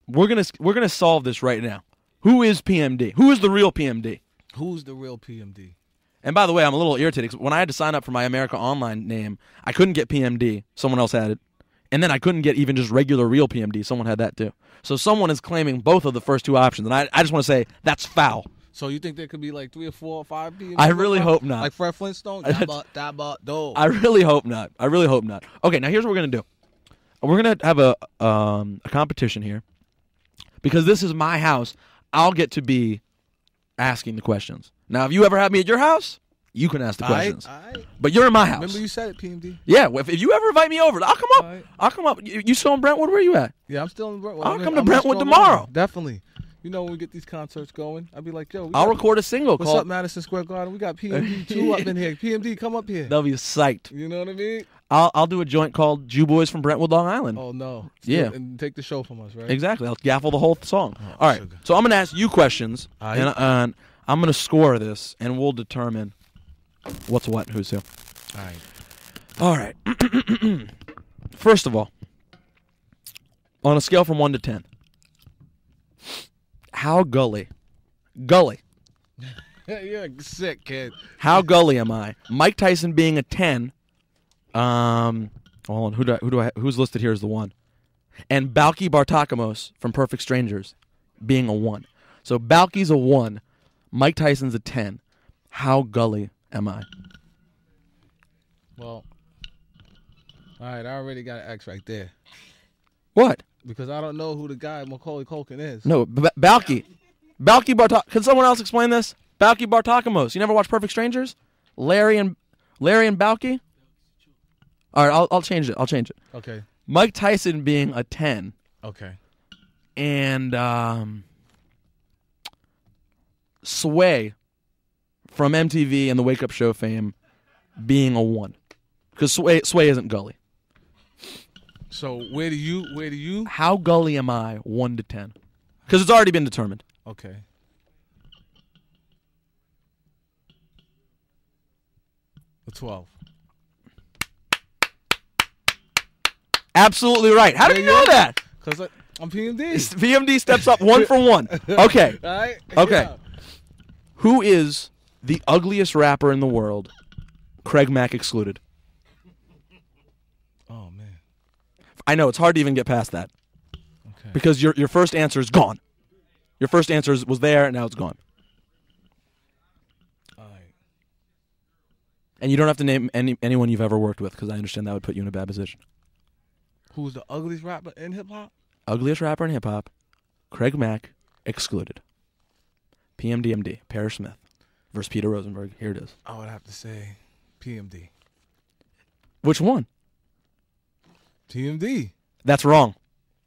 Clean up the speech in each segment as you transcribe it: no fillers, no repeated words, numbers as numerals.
We're gonna solve this right now. Who is PMD? Who is the real PMD? Who's the real PMD? And by the way, I'm a little irritated 'cause when I had to sign up for my America Online name, I couldn't get PMD. Someone else had it. And then I couldn't get even just regular real PMD. Someone had that too. So someone is claiming both of the first two options. And I just want to say that's foul. So you think there could be like 3 or 4 or 5 PMD? I really hope not. Like Fred Flintstone? I really hope not. Okay, now here's what we're going to do. We're going to have a competition here. Because this is my house, I'll get to be asking the questions. Now, if you ever have me at your house, you can ask the questions. But you're in my house. Remember you said it, PMD? Yeah, if you ever invite me over, I'll come up. Right. I'll come up. You still in Brentwood? Where are you at? Yeah, I'm still in Brentwood. I'll come to Brentwood tomorrow. Definitely. You know, when we get these concerts going, I'll be like, yo. I'll record a single What's called... up, Madison Square Garden? We got PMD 2 up in here. PMD, come up here. They'll be psyched. You know what I mean? I'll do a joint called Jew Boys from Brentwood, Long Island. Oh, no. Yeah. And take the show from us, right? Exactly. I'll gaffle the whole song. Oh, all right. sugar. So I'm going to ask you questions, Right. and I'm going to score this, and we'll determine what's what and who's who. All right. First of all, on a scale from 1 to 10, how gully? You're a sick kid. How gully am I? Mike Tyson being a 10. Hold on. Who's listed here as the 1? And Balki Bartakamos from Perfect Strangers being a 1. So Balki's a 1. Mike Tyson's a 10. How gully am I? Well, all right, I already got an X right there. What? Because I don't know who the guy Macaulay Culkin is. No, Balki Bartak. Can someone else explain this? Balki Bartakamos. You never watched Perfect Strangers? Larry and Balki? All right, I'll change it. Okay. Mike Tyson being a 10. Okay. And Sway from MTV and the Wake Up Show fame being a 1. Because Sway isn't gully. So where do you? How gully am I 1 to 10? Because it's already been determined. Okay. A 12. Absolutely right. How did you know that? Because I'm PMD. PMD steps up 1 for 1. Okay. All right. Okay. Yeah. Who is the ugliest rapper in the world? Craig Mack excluded. Oh man. I know it's hard to even get past that. Okay. Because your first answer is gone. Your first answer was there, and now it's gone. All right. And you don't have to name anyone you've ever worked with, because I understand that would put you in a bad position. Who's the ugliest rapper in hip hop? Ugliest rapper in hip hop, Craig Mack excluded. PMDMD, Parish Smith versus Peter Rosenberg. Here it is. I would have to say PMD. Which one? PMD. That's wrong.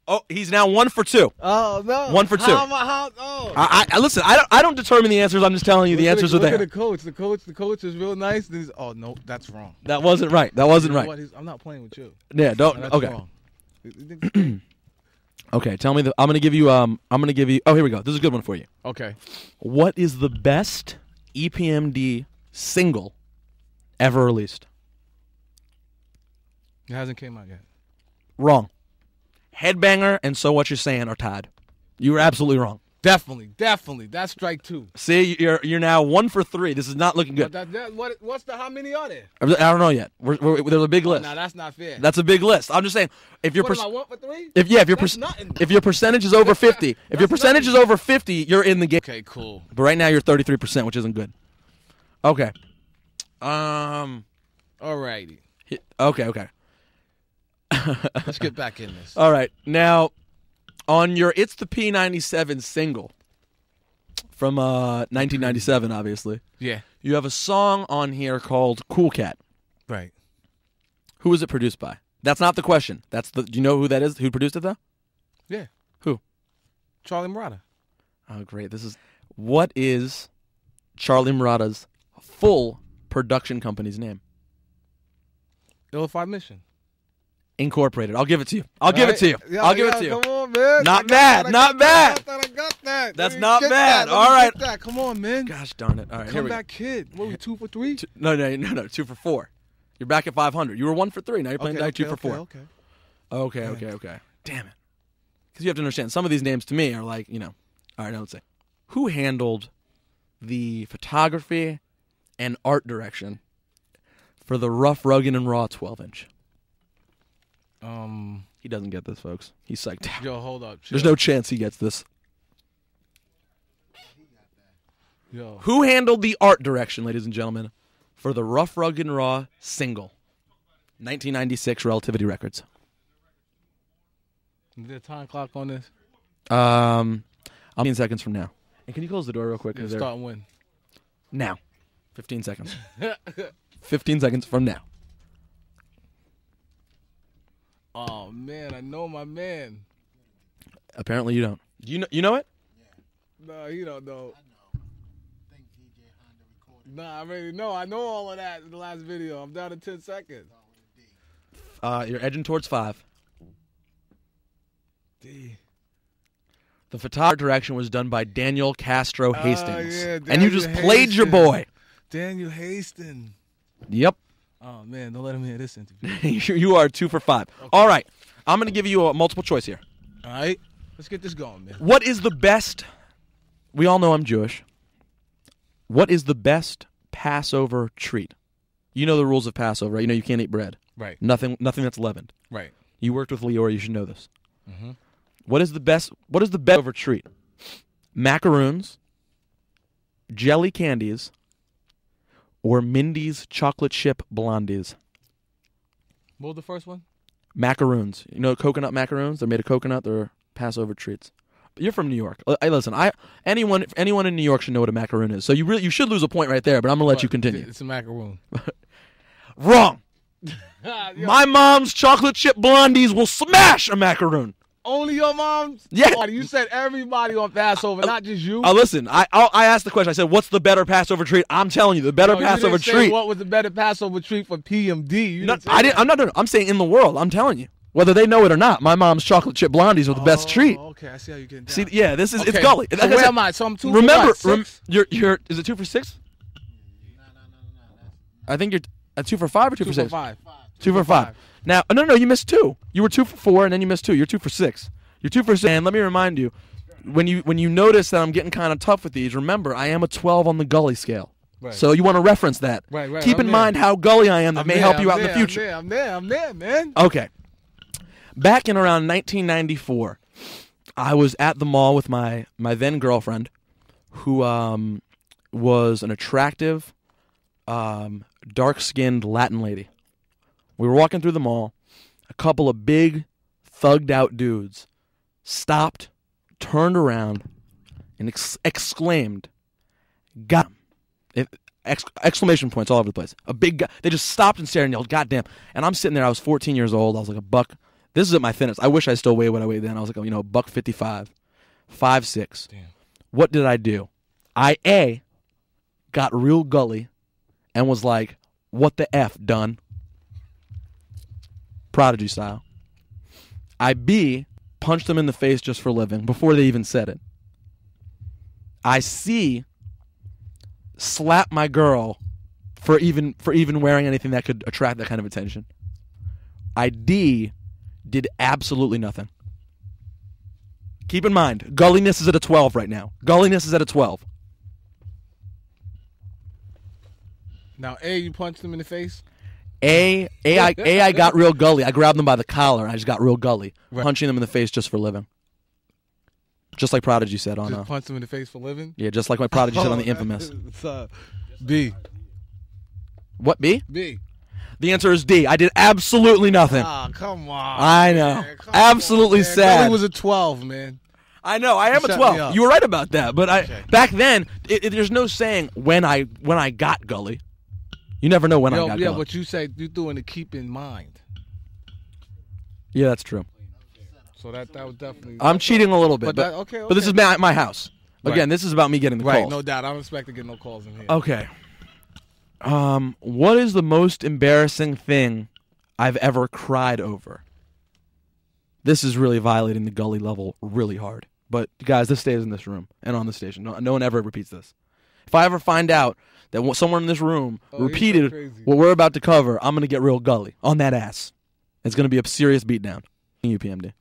Oh, he's now 1 for 2. Oh no. 1 for 2. Oh. I listen. I don't determine the answers. I'm just telling you the answers are there. Look at the coach. The coach is real nice. Oh no, that's wrong. That wasn't right. That wasn't right. I'm not playing with you. Yeah. Don't. No, that's Okay. wrong. Okay. Tell me. I'm gonna give you. Oh, here we go. This is a good one for you. Okay. What is the best EPMD single ever released? It hasn't came out yet. Wrong. Headbanger and So What You're Saying are tied. You were absolutely wrong. Definitely. That's strike 2. See, you're now 1 for 3. This is not looking good. What's the how many are there? I don't know yet. There's a big list. No, that's not fair. That's a big list. I'm just saying, if you're What am I, 1 for 3? if your percentage is over 50, if your percentage is over 50, you're in the game. Okay, cool. But right now you're 33%, which isn't good. Okay. Alrighty. Okay. Let's get back in this. All right. Now, on your It's the P97 single from 1997, obviously, Yeah. you have a song on here called Cool Cat. Right. Who was it produced by? That's not the question. Do you know who that is? Who produced it, though? Yeah. Who? Charlie Murata. Oh, great. What is Charlie Murata's full production company's name? Illified Mission. Incorporated. I'll give it to you. I'll give it to you. I'll give it to you. Come on, man. Not bad. Not bad. I thought I got that. That's Let me not get bad. that. Let All me right. get that. Come on, man. Gosh darn it. All right. Here we go. Comeback kid. What, we 2 for 3? No. 2 for 4. You're back at 500. You were 1 for 3. Now you're playing die 2 for 4. Okay. Okay. Damn it. because you have to understand, some of these names to me are like, all right, now let's say. Who handled the photography and art direction for the Rough, Rugged, and Raw 12-inch? He doesn't get this, folks. He's psyched out. Yo, hold up. Chill. There's no chance he gets this. Yo. Who handled the art direction, ladies and gentlemen, for the Rough, Rugged, and Raw single? 1996 Relativity Records. Is there a time clock on this? 15 seconds from now. And can you close the door real quick? Start when? Now. 15 seconds. 15 seconds from now. Oh, man, I know my man. Apparently you don't. You know it? No, you don't know. Nah, I already know. I know all of that in the last video. I'm down to 10 seconds. You're edging towards 5. D. The photography direction was done by Daniel Castro Hastings. Yeah, and you just played your boy. Daniel Hastings. Yep. Oh, man, don't let him hear this interview. You are 2 for 5. Okay. All right. I'm going to give you a multiple choice here. All right. Let's get this going, man. What is the best... We all know I'm Jewish. What is the best Passover treat? You know the rules of Passover, right? You know you can't eat bread. Right. Nothing that's leavened. Right. You worked with Leora, you should know this. Mm-hmm. What is the best Passover treat? Macaroons, jelly candies, or Mindy's chocolate chip blondies? What was the first one? Macaroons. You know coconut macaroons? They're made of coconut. They're Passover treats. But you're from New York. Listen, anyone in New York should know what a macaroon is. So you should lose a point right there, but I'm going to let you continue. It's a macaroon. Wrong. My mom's chocolate chip blondies will smash a macaroon. Only your mom's? Yeah. You said everybody on Passover, not just you. Listen, I asked the question. I said, what's the better Passover treat? I'm telling you, the better Passover treat. What was the better Passover treat for PMD? I'm not doing it. I'm saying in the world. I'm telling you. Whether they know it or not, my mom's chocolate chip blondies are the best treat. Okay, I see how you're getting down. See, yeah, this is it's gully. So where am I? So I'm 2 remember, for what? 6? You're is it 2 for 6? No. I think you're at 2 for 5 or 2 for 6? 2 for 5. 2 for 5. Now, no, you missed 2. You were 2 for 4, and then you missed 2. You're 2 for 6. You're 2 for 6. And let me remind you, when you notice that I'm getting kind of tough with these, remember I am a 12 on the gully scale. Right. So you want to reference that. Right. Keep in mind how gully I am. That may help you out in the future. I'm there, man. Okay. Back in around 1994, I was at the mall with my then girlfriend, who was an attractive, dark-skinned Latin lady. We were walking through the mall. A couple of big, thugged-out dudes stopped, turned around, and exclaimed, "Got him!" Exclamation points all over the place. A big guy. They just stopped and stared and yelled, "God damn!" And I'm sitting there. I was 14 years old. I was like a buck. This is at my thinnest. I wish I still weighed what I weighed then. I was like, $155, 5'6". Damn. What did I do? I got real gully and was like, "What the F, done?" Prodigy style. I punched them in the face just for a living before they even said it. I slap my girl for even wearing anything that could attract that kind of attention. I did absolutely nothing. Keep in mind, gulliness is at a 12 right now. Gulliness is at a 12. Now, you punched him in the face? I got real gully. I grabbed them by the collar, and I just got real gully. Right. Punching them in the face just for living. Just like Prodigy said on... Just punch them in the face for living? Yeah, just like my Prodigy said on The Infamous. B. What, B? B. The answer is D. I did absolutely nothing. Come on. I know. Absolutely sad. Gully was a 12, man. I know. I am a 12. You were right about that. But back then, there's no saying when I got gully. You never know when I got gully. Yeah, but you said you're doing to keep in mind. Yeah, that's true. So that was definitely... I'm cheating a little bit. But okay. But this is my house. Again, right. This is about me getting the calls. Right, no doubt. I don't expect to get no calls in here. Okay. What is the most embarrassing thing I've ever cried over? This is really violating the gully level really hard. But, guys, this stays in this room and on the station. No one ever repeats this. If I ever find out that someone in this room repeated what we're about to cover, I'm going to get real gully on that ass. It's going to be a serious beatdown. UPMD.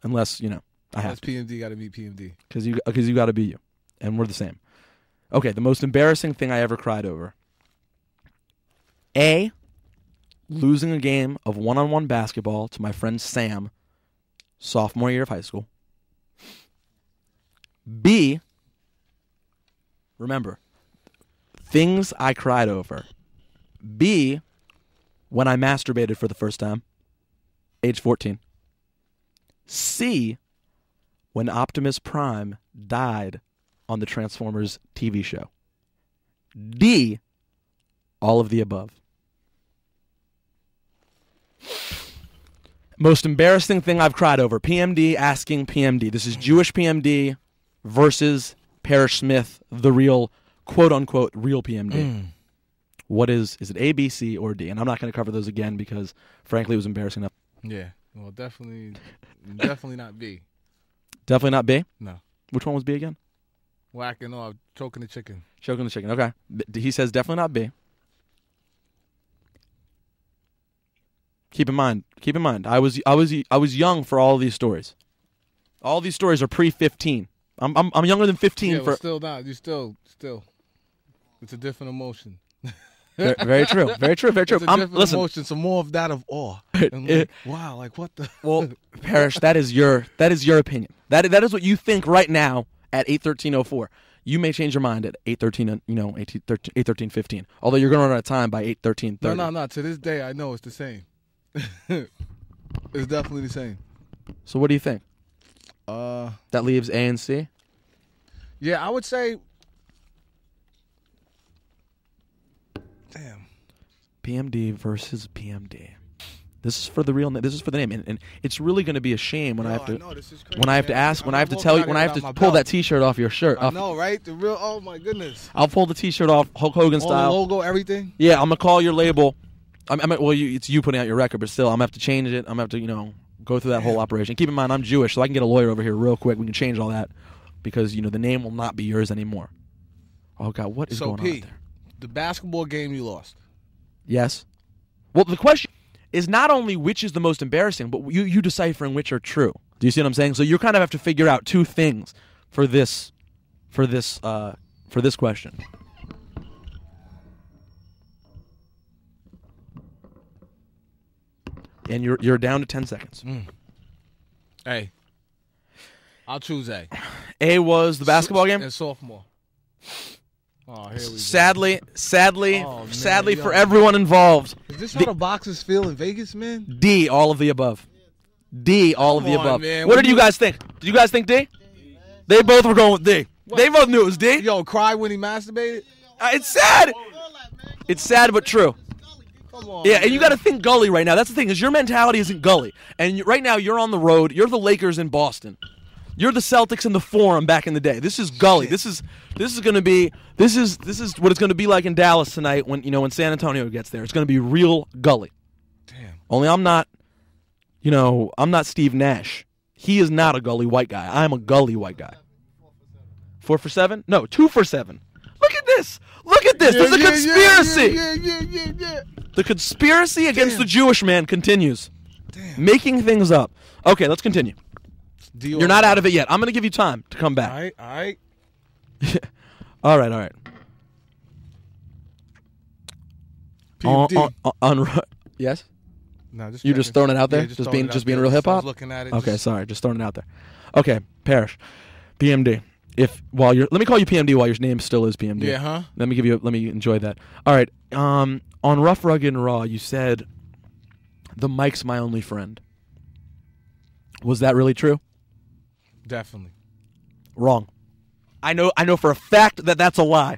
unless I have Unless PMD got to be PMD. because you got to be you, and we're the same. Okay, the most embarrassing thing I ever cried over. A, losing a game of one-on-one basketball to my friend Sam, sophomore year of high school. B, remember, things I cried over. B, when I masturbated for the first time, age 14. C, when Optimus Prime died on the Transformers TV show. D, all of the above. Most embarrassing thing I've cried over. PMD asking PMD. This is Jewish PMD versus Parish Smith, the real, quote-unquote, real PMD. What is it A, B, C, or D? And I'm not going to cover those again because, frankly, it was embarrassing enough. Yeah. Well, definitely not B. Definitely not B? No. Which one was B again? Whacking off, choking the chicken. Choking the chicken. Okay. He says definitely not B. Keep in mind. I was young for all of these stories. All these stories are pre-15. I'm younger than 15 Yeah, for. still not. You still. It's a different emotion. Very true. Very true. Very true. It's a different listen. emotion. So more of that of awe. And like, wow, like what the? Well, Parish, that is your opinion. That is what you think right now at 8:13:04. You may change your mind at 8:13, 8:13:15. Although you're going to run out of time by 8:13:30. No. To this day, I know it's the same. It's definitely the same. So what do you think? That leaves A and C? Yeah, I would say. Damn. PMD versus PMD. This is for the real. This is for the name, and it's really going to be a shame when I have to. This is crazy, when I have to ask, when I have to tell you, when I have to pull that T-shirt off your shirt. I know, right? The real. Oh my goodness. I'll pull the T-shirt off Hulk Hogan style. The logo, everything. Yeah, I'm gonna call your label. It's you putting out your record, but still, I'm gonna have to change it. I'm gonna have to, go through that whole operation. Keep in mind, I'm Jewish, so I can get a lawyer over here real quick. We can change all that because the name will not be yours anymore. Oh God, what is going on out there? The basketball game you lost. Yes. Well, the question is not only which is the most embarrassing, but you deciphering which are true. Do you see what I'm saying? So you kind of have to figure out two things for this question. And you're down to 10 seconds. Hey, I'll choose A. A was the basketball game? And sophomore. Oh, here we go. Sadly for everyone involved. Is this how the boxers feel in Vegas, man? D, all of the above. D, all of the above. Man. What did you guys think? Did you guys think D? They both were going with D. What? They both knew it was D. Yo, cry when he masturbated? It's sad. It's sad but true. Come on, yeah, man. and you got to think gully right now. That's the thing, is your mentality isn't gully. And right now you're on the road. You're the Lakers in Boston. You're the Celtics in the Forum back in the day. This is gully. This is going to be this is what it's going to be like in Dallas tonight when when San Antonio gets there. It's going to be real gully. Damn. Only I'm not Steve Nash. He is not a gully white guy. I'm a gully white guy. 4 for 7? No, 2 for 7. Look at this. There's a conspiracy. Yeah. The conspiracy against the Jewish man continues. Damn. Making things up. Okay, let's continue. You're not out of it yet. I'm going to give you time to come back. All right. All right. PMD. Yes? No, You just throwing it out there? Yeah, just being real hip hop? I was looking at it. Okay, sorry. Just throwing it out there. Okay, Parish. PMD. Let me call you PMD while your name still is PMD. Yeah, huh? Let me enjoy that. All right. On Rough, Rugged, and Raw, you said the mic's my only friend. Was that really true? Definitely. Wrong. I know for a fact that that's a lie.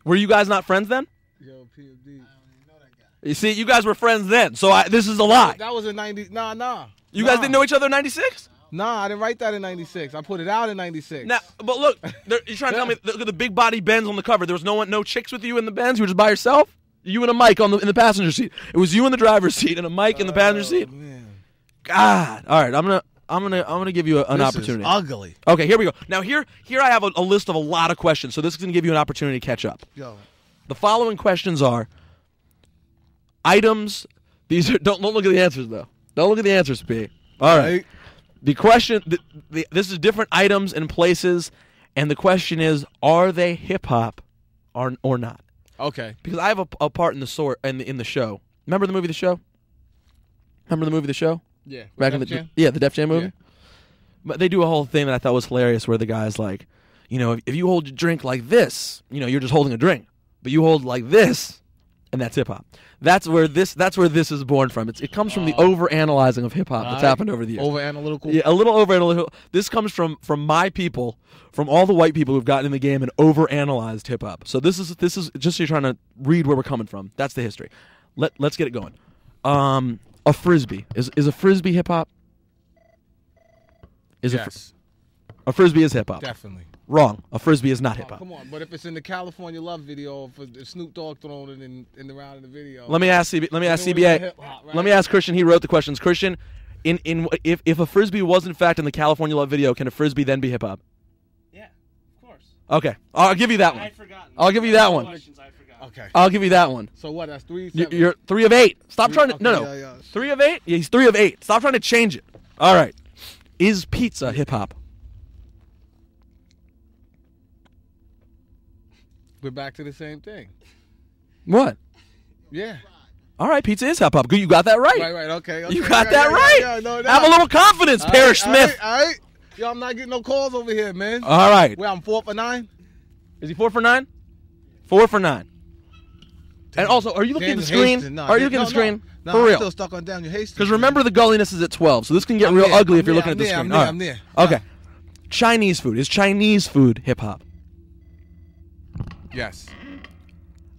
Were you guys not friends then? Yo, PMD. You see, you guys were friends then, so this is a lie. That was in 90. Nah. You guys didn't know each other in 96? Nah, I didn't write that in 96. I put it out in 96. Now, but look, you're trying to tell me, look at the big body Benz on the cover. There was no chicks with you in the Benz? You were just by yourself? You and a mic in the passenger seat. It was you in the driver's seat and a mic in the passenger seat. Man. God. All right, I'm gonna give you an opportunity. This is ugly. Okay, here we go. Now here I have a list of a lot of questions, so this is gonna give you an opportunity to catch up. Yo. The following questions are items. These are don't look at the answers though. Don't look at the answers, P. All right. The question, this is different items and places, and the question is, are they hip-hop or not? Okay. Because I have a part in the show. Remember the movie The Show? Yeah. Back in the Def Jam movie? Yeah. But they do a whole thing that I thought was hilarious where the guy's like, if you hold your drink like this, you're just holding a drink. But you hold like this, and that's hip-hop. That's where this is born from. It comes from the over-analyzing of hip-hop that's happened over the years. Over-analytical? Yeah, a little over-analytical. This comes from my people, from all the white people who've gotten in the game and over-analyzed hip-hop. So this is just so you're trying to read where we're coming from. That's the history. Let's get it going. A Frisbee. Is a Frisbee hip-hop? Yes. A Frisbee is hip-hop. Definitely. Wrong. A Frisbee is not hip-hop. Come on, but if it's in the California Love video, if Snoop Dogg throwing it in the round of the video. Let me ask CBA. Right? Let me ask Christian. He wrote the questions. Christian, if a Frisbee was in fact in the California Love video, can a Frisbee then be hip-hop? Yeah, of course. Okay. I'll give you that one. I'd forgotten. I'll give you that one. Okay. I'll give you that one. So what? That's 3. You're 3 of 8. Stop trying to. Okay, No. yeah. 3 of 8? Yeah, he's 3 of 8. Stop trying to change it. All right. Is pizza hip-hop? We're back to the same thing. What? Yeah. All right, pizza is hip-hop. Good, you got that right. Right, okay. You got that right. Yeah, no, Have a little confidence, Parish Smith. All right. Yo, I'm not getting no calls over here, man. All right. Wait, I'm 4 for 9? Is he 4 for 9? 4 for 9. And also, are you looking at the screen? Are you looking at the screen? No, For I'm real. still stuck on Daniel Hastings. Because remember, the gulliness is at 12, so this can get real ugly if you're looking at the screen. I'm there. Okay. Chinese food. Is Chinese food hip-hop? Yes.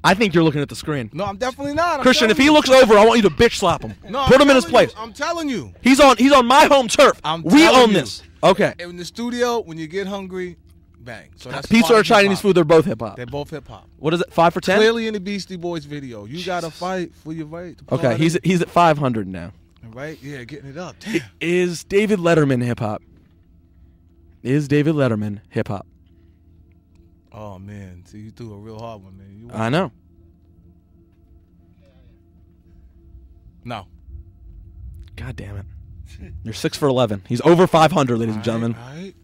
I think you're looking at the screen. No, I'm definitely not. Christian, if he looks over, I want you to bitch slap him. No, Put him in his place. I'm telling you. He's on my home turf. We own this. Okay. In the studio, when you get hungry, bang. So that's pizza or Chinese food, they're both hip-hop. They're both hip-hop. What is it, 5 for 10? Clearly in the Beastie Boys video. You got to fight for your right to party. Okay, he's at 500 now. Right? Yeah, getting it up. Damn. Is David Letterman hip-hop? Is David Letterman hip-hop? Oh, man. See, you threw a real hard one, man. I know. No. God damn it. You're 6 for 11. He's over 500, ladies and gentlemen. All right.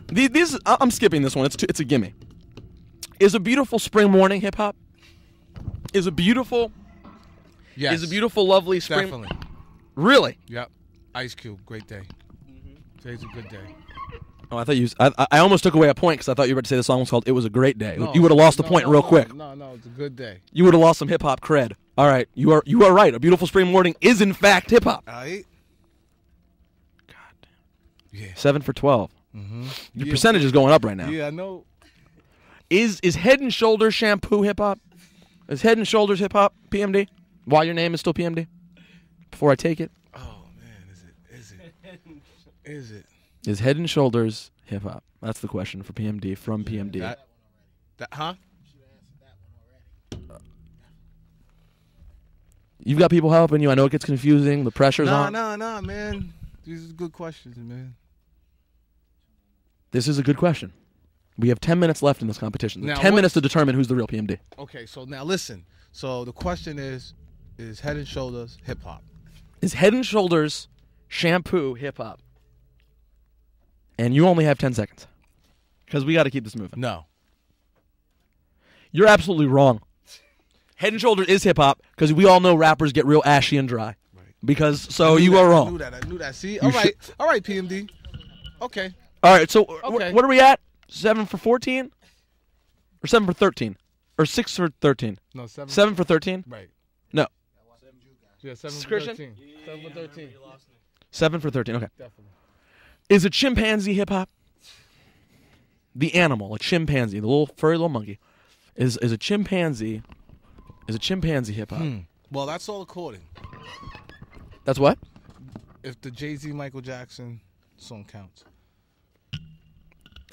These I'm skipping this one. It's a gimme. Is a beautiful spring morning hip hop? Is a beautiful lovely spring? Definitely. Really? Yep. Ice Cube, great day. Today's a good day. Oh, I thought I almost took away a point because I thought you were about to say the song was called "It Was a Great Day." No, you would have lost the point real quick. No, it's a good day. You would have lost some hip hop cred. All right, you are right. A beautiful spring morning is in fact hip hop. All right. God damn. Yeah. 7 for 12. Mm-hmm. Your percentage is going up right now. Yeah, I know. Is Head and Shoulders shampoo hip hop? Is Head and Shoulders hip hop? PMD? Why your name is still PMD? Before I take it. Oh man, is it? Is Head and Shoulders hip hop? That's the question for PMD from PMD. Huh? You've got people helping you. I know it gets confusing. The pressure's on. Nah, man. These are good questions, man. This is a good question. We have 10 minutes left in this competition. Now, 10 minutes to determine who's the real PMD. Okay, so now listen. So the question is Head and Shoulders hip hop? Is Head and Shoulders shampoo hip hop? And you only have 10 seconds. Because we got to keep this moving. No. You're absolutely wrong. Head and Shoulders is hip hop because we all know rappers get real ashy and dry. Right. So you are wrong. I knew that. See? All right, PMD. Okay. All right, so what are we at? 7 for 14? Or 7 for 13? Or 6 for 13? No, 7. 7 for 13? Right. No. Yeah, 7 for Christian? 13. 7 for 13. 7 for 13, okay. Definitely. Is a chimpanzee hip-hop? The animal, a chimpanzee, the little furry little monkey, is a chimpanzee hip-hop? Well, that's all according. That's what? If the Jay-Z Michael Jackson song counts.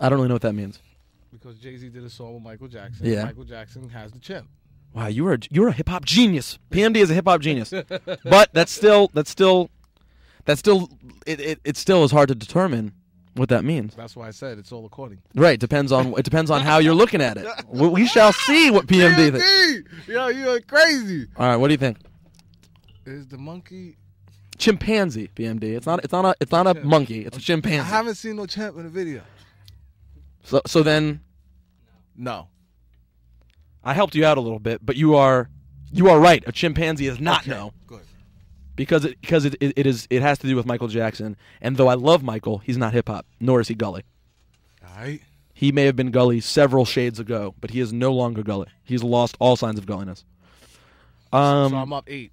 I don't really know what that means. Because Jay-Z did a song with Michael Jackson. Yeah. Michael Jackson has the chimp. Wow, you're a hip-hop genius. PMD is a hip-hop genius. But it still is hard to determine what that means. That's why I said it's all according. Right, it depends on how you're looking at it. We shall see what PMD thinks. Yo, you're crazy. All right, what do you think? Is the monkey? Chimpanzee, PMD. It's not a monkey. It's a chimpanzee. I haven't seen no chimp in the video. So then, no. I helped you out a little bit, but you are right. A chimpanzee is not no. Good. Because it has to do with Michael Jackson, and though I love Michael, he's not hip hop, nor is he gully. All right. He may have been gully several shades ago, but he is no longer gully. He's lost all signs of gulliness. So I'm up 8.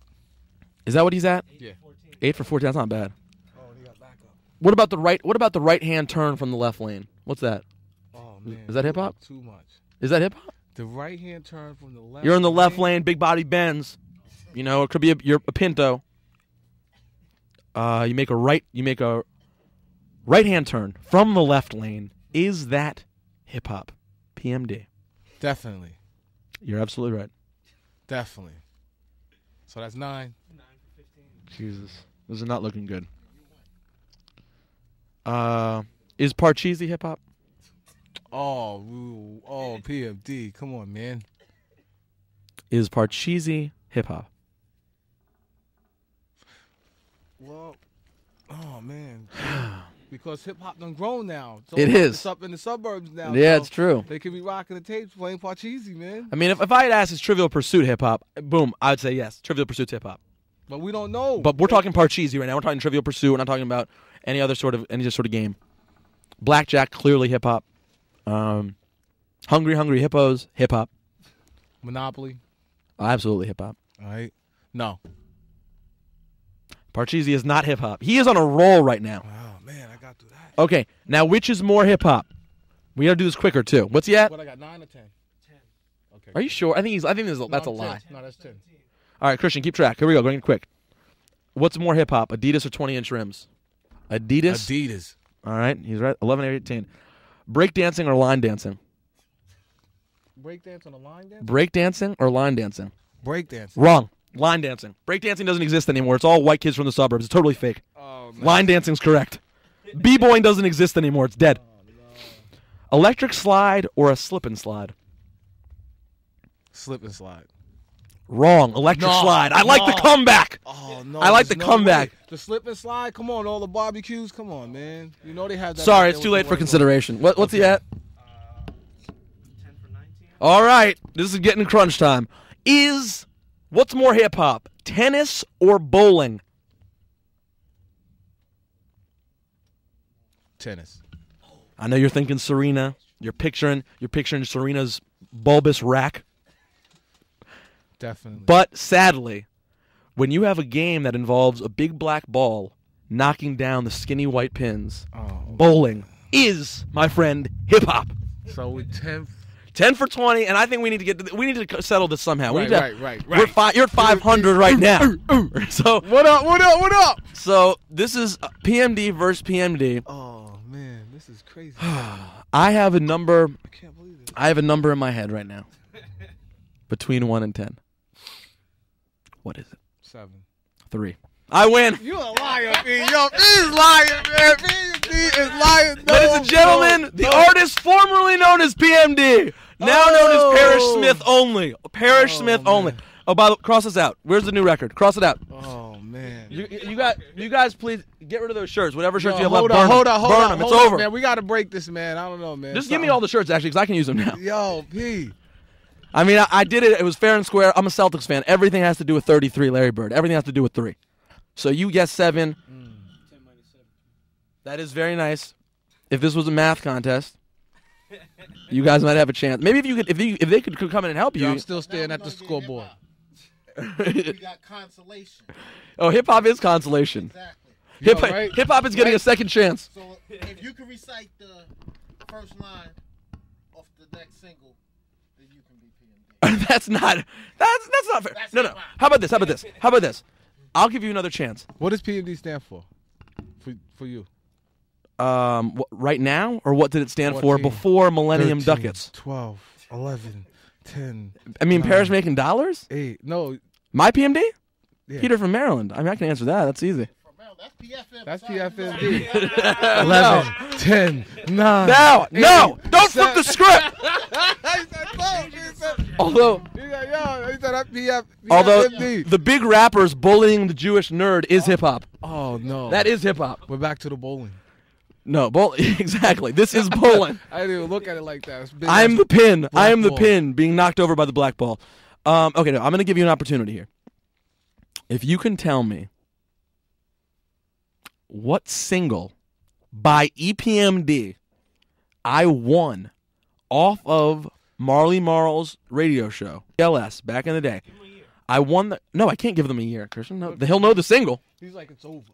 Is that what he's at? Yeah. 8 for 14. That's not bad. Oh, he got backup. What about the right hand turn from the left lane? What's that? Oh man. Is that hip hop? Too much. Is that hip hop? The right hand turn from the left. You're in the left lane, big body bends. You know, it could be you're a Pinto. You make a right hand turn from the left lane. Is that hip hop? PMD. Definitely. You're absolutely right. Definitely. So that's 9. 9 for 15. Jesus, this is not looking good. Is Parcheesi hip hop? Oh, PMD. Come on, man. Is Parcheesi hip hop? Well, oh man. Because hip hop done grown now. So It is. It's up in the suburbs now. Yeah, so it's true. They could be rocking the tapes playing Parcheesi, man. I mean, if I had asked is Trivial Pursuit hip hop, boom, I would say yes. Trivial Pursuit's hip hop. But we don't know. But we're talking Parcheesi right now. We're talking Trivial Pursuit. We're not talking about any other sort of game. Blackjack, clearly hip hop. Hungry Hippos, hip hop. Monopoly. Absolutely hip hop. All right. No. Parcheesi is not hip hop. He is on a roll right now. Oh man, I got through that. Okay, now which is more hip hop? We got to do this quicker too. What's he at? What I got? 9 or 10? 10. Okay. Are you sure? I think that's a I'm 10. lie. No, that's 10. All right, Christian, keep track. Here we go. Going quick. What's more hip hop? Adidas or 20-inch rims? Adidas. All right, he's right. 11 or 18. Break dancing or line dancing? Break dance on the line dance? Break dancing or line dancing? Break dance. Wrong. Line dancing. Break dancing doesn't exist anymore. It's all white kids from the suburbs. It's totally fake. Oh, man. Line dancing's correct. B-boying doesn't exist anymore. It's dead. Oh, no. Electric slide or a slip and slide? Slip and slide. Wrong. Electric slide. I like the comeback. Oh, no. I like the there's comeback. way. The slip and slide? Come on, all the barbecues? Come on, man. You know they have that. Sorry, it's too late for consideration. What's he at? 10 for 19. All right. This is getting crunch time. What's more hip-hop? Tennis or bowling? Tennis. I know you're thinking Serena. You're picturing Serena's bulbous rack. Definitely. But sadly, when you have a game that involves a big black ball knocking down the skinny white pins, bowling is, my friend, hip hop. So with 10 for 20, and I think we need to settle this somehow. Right. You're at 500 right now. So What up? So this is PMD versus PMD. Oh man, this is crazy. I have a number. I can't believe it. I have a number in my head right now. Between 1 and 10. What is it? 7. 3. I win. You a liar, B. Yo, B's lying, man. B is lying. No, Ladies and gentlemen, the artist formerly known as PMD, now known as Parish Smith only. Parish Smith only. Oh, by the way, cross this out. Where's the new record? Cross it out. Oh man. You guys, please get rid of those shirts. Whatever shirts you have left, hold burn on, them. It's over. man. We gotta break this, man. I don't know, man. Just give me all the shirts, actually, because I can use them now. Yo, P. I mean, I did it. It was fair and square. I'm a Celtics fan. Everything has to do with 33, Larry Bird. Everything has to do with 3. So you guessed 7. 10 minus 7. That is very nice. If this was a math contest, you guys might have a chance. Maybe if they could come in and help you. Yo, I'm still staring at the scoreboard. We got consolation. Oh, hip hop is consolation. Exactly. Hip hop is getting a second chance. So if you can recite the first line of the next single, then you can be PMD. That's not fair. That's No. hip-hop. How about this? I'll give you another chance. What does PMD stand for? For you? Right now, or what did it stand 14, for before Millennium 13, Ducats? 12, 11, 10. I mean, 9, Parish making dollars? 8. No. My PMD? Yeah. Peter from Maryland. I mean, I can answer that. That's easy. That's PFM. That's Sorry, PFMD. 11, 10, 9. No, 8, don't flip the script. Although the big rappers bullying the Jewish nerd is hip hop. Oh no, That is hip hop. we're back to the bowling. No, exactly. This is bowling. I didn't even look at it like that. It's big I am ass the pin. I black am the ball. pin being knocked over by the black ball. Okay, no, I'm going to give you an opportunity here. If you can tell me what single by EPMD I won off of Marley Marl's radio show, LS, back in the day. Give him a year. I won the. No, I can't give them a year, Christian. No, he'll know the single. He's like, it's over.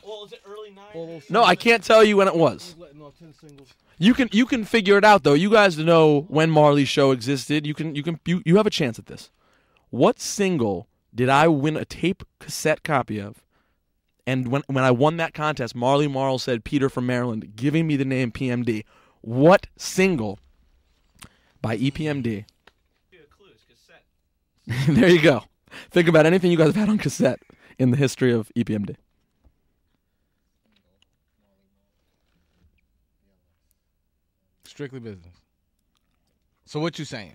Well, is it early 90s? All those No, I can't tell you when it was. He's letting off 10 singles. You can figure it out though. You guys know when Marley's show existed. You have a chance at this. What single did I win a tape cassette copy of? And when I won that contest, Marley Marl said Peter from Maryland, giving me the name PMD. What single by EPMD? Give you a clue. It's cassette. There you go. Think about anything you guys have had on cassette in the history of EPMD. Strictly business. So what you saying?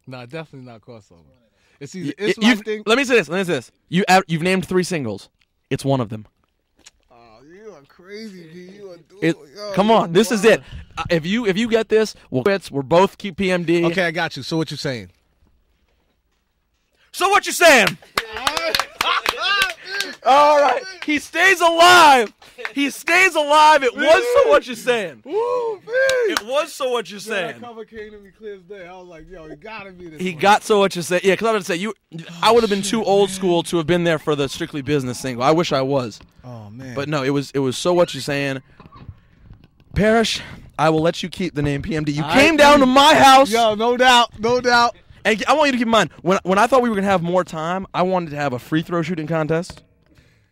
No, definitely not crossover. It's either it's my thing. Let me say this. You've named 3 singles. It's one of them. Oh, you are crazy, G. You are doing. Come on, this is it. If you get this, we're both keep PMD. Okay, I got you. So what you saying? So what you saying? All right. He stays alive. He stays alive. It was so what you're saying. Woo, man. It was so what you're That saying. cover came to me clear as day. I was like, yo, he gotta be this. He one. got so what you say. Yeah, because I would say I would have been too old school to have been there for the Strictly Business single. I wish I was. Oh man. But no, it was so what you're saying. Parish, I will let you keep the name PMD. You came down to my house. Yo, no doubt, no doubt. And I want you to keep in mind, when I thought we were going to have more time, I wanted to have a free throw shooting contest.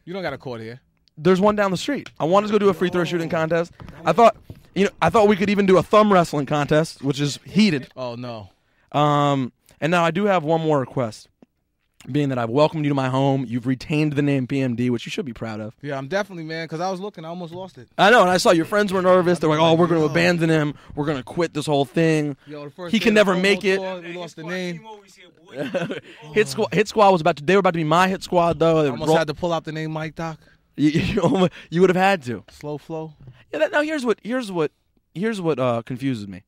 You don't got a court here. There's one down the street. I wanted to go do a free throw shooting contest. I thought we could even do a thumb wrestling contest, which is heated. Oh no. And now I do have one more request. Being that I've welcomed you to my home, you've retained the name PMD, which you should be proud of. Yeah, I'm definitely, man, because I was looking. I almost lost it. I know, and I saw your friends were nervous. They're like, oh, we're going to abandon him. We're going to quit this whole thing. Yo, the first He day can of the never promo make it. tour, we lost the name. Hit Squad was they were about to be my hit squad, though. I almost had to pull out the name Mike Doc. You would have had to. Slow flow. Yeah. Now here's what confuses me.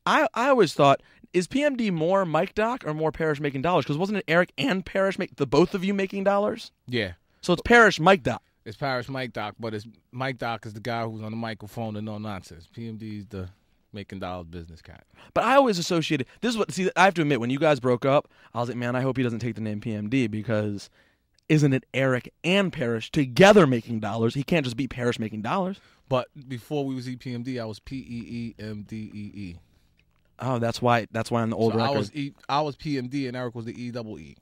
I always thought, is PMD more Mike Doc or more Parish making dollars? Because wasn't it Eric and Parish the both of you making dollars? Yeah. So it's Parish Mike Doc. It's Parish Mike Doc, but it's Mike Doc is the guy who's on the microphone and no nonsense. PMD is the making dollars business cat. But I always associated I have to admit, when you guys broke up, I was like, man, I hope he doesn't take the name PMD, because isn't it Eric and Parish together making dollars? He can't just be Parish making dollars. But before we was EPMD, I was PEEMDEE. Oh, that's why on the old So record. I was PMD and Eric was the EEE.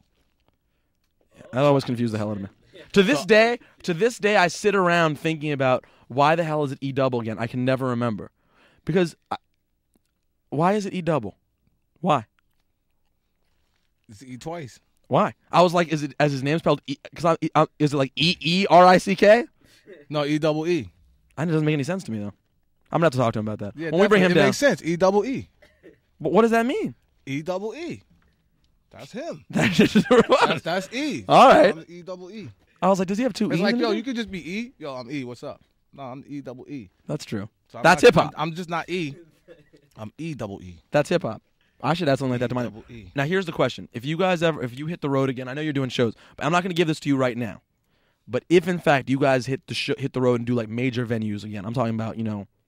That always confused the hell out of me. To this day, I sit around thinking about why the hell is it E double again? I can never remember. Because why is it E double? Why? It's E twice. Why? I was like, is it as his name spelled? Is it like EERICK? No, EEE. That doesn't make any sense to me though. I'm gonna have to talk to him about that. Yeah, when we bring him it down, makes sense. EEE. But what does that mean? EEE. That's him. That's E. All right. I'm EEE. I was like, does he have two It's E's? like, in yo, it? you could just be E. Yo, I'm E. What's up? No, I'm EEE. That's true. So That's hip hop. I'm just not E. I'm EEE. That's hip hop. I should add something like that to my. E. Now here's the question: if you hit the road again, I know you're doing shows, but I'm not going to give this to you right now. But if in fact you guys hit the road and do like major venues again, I'm talking about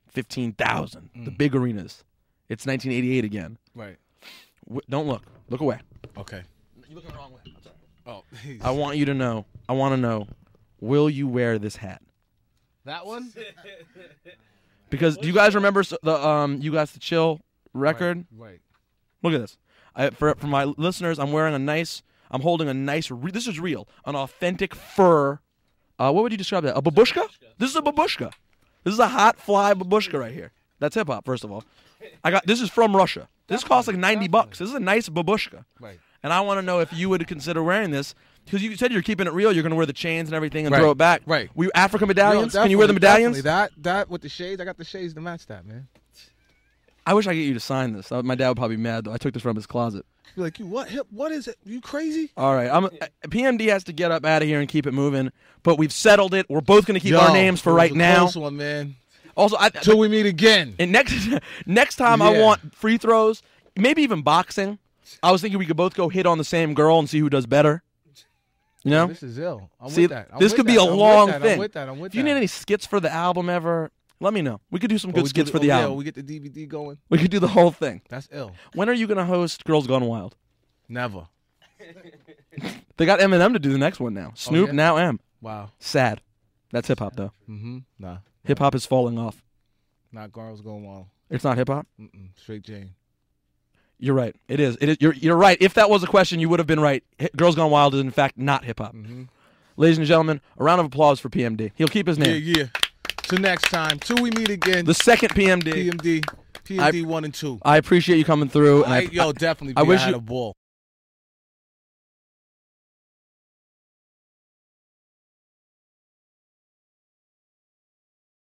15,000, the big arenas. It's 1988 again. Right. Don't look. Look away. Okay. You're looking the wrong way. I'm sorry. Oh. I want you to know. I want to know. Will you wear this hat? That one? Because do you guys remember the You Got to Chill record? Right. Look at this. For my listeners, I'm holding a nice. This is real. An authentic fur. What would you describe that? A babushka? This is a babushka. This is a hot fly babushka right here. That's hip hop. First of all, this is from Russia. This costs like $90. This is a nice babushka. Right. And I want to know if you would consider wearing this. Because you said you're keeping it real. You're going to wear the chains and everything and throw it back. Right. We African medallions? Yo, Can you wear the medallions? That with the shades, I got the shades to match that, man. I wish I could get you to sign this. My dad would probably be mad though. I took this from his closet. You're like, you what? What is it? You crazy? All right, PMD has to get up out of here and keep it moving. But we've settled it. We're both going to keep our names for right now. Close one, man. Also, till we meet again. And next time, I want free throws, maybe even boxing. I was thinking we could both go hit on the same girl and see who does better. You know? This is ill. See, this could be a long thing. If you need any skits for the album ever, let me know. We could do some good skits for the album. We get the DVD going. We could do the whole thing. That's ill. When are you going to host Girls Gone Wild? Never. They got Eminem to do the next one now. Snoop, now M. Wow. Sad. That's hip-hop, though. Mm-hmm. Nah. Hip-hop is falling off. Not Girls Gone Wild. It's not hip-hop? Straight Jane. You're right. It is. You're right. If that was a question, you would have been right. Girls Gone Wild is, in fact, not hip-hop. Mm-hmm. Ladies and gentlemen, a round of applause for PMD. He'll keep his name. Yeah. Till next time. Till we meet again. The second PMD. PMD 1 and 2. I appreciate you coming through. Definitely. I had a ball.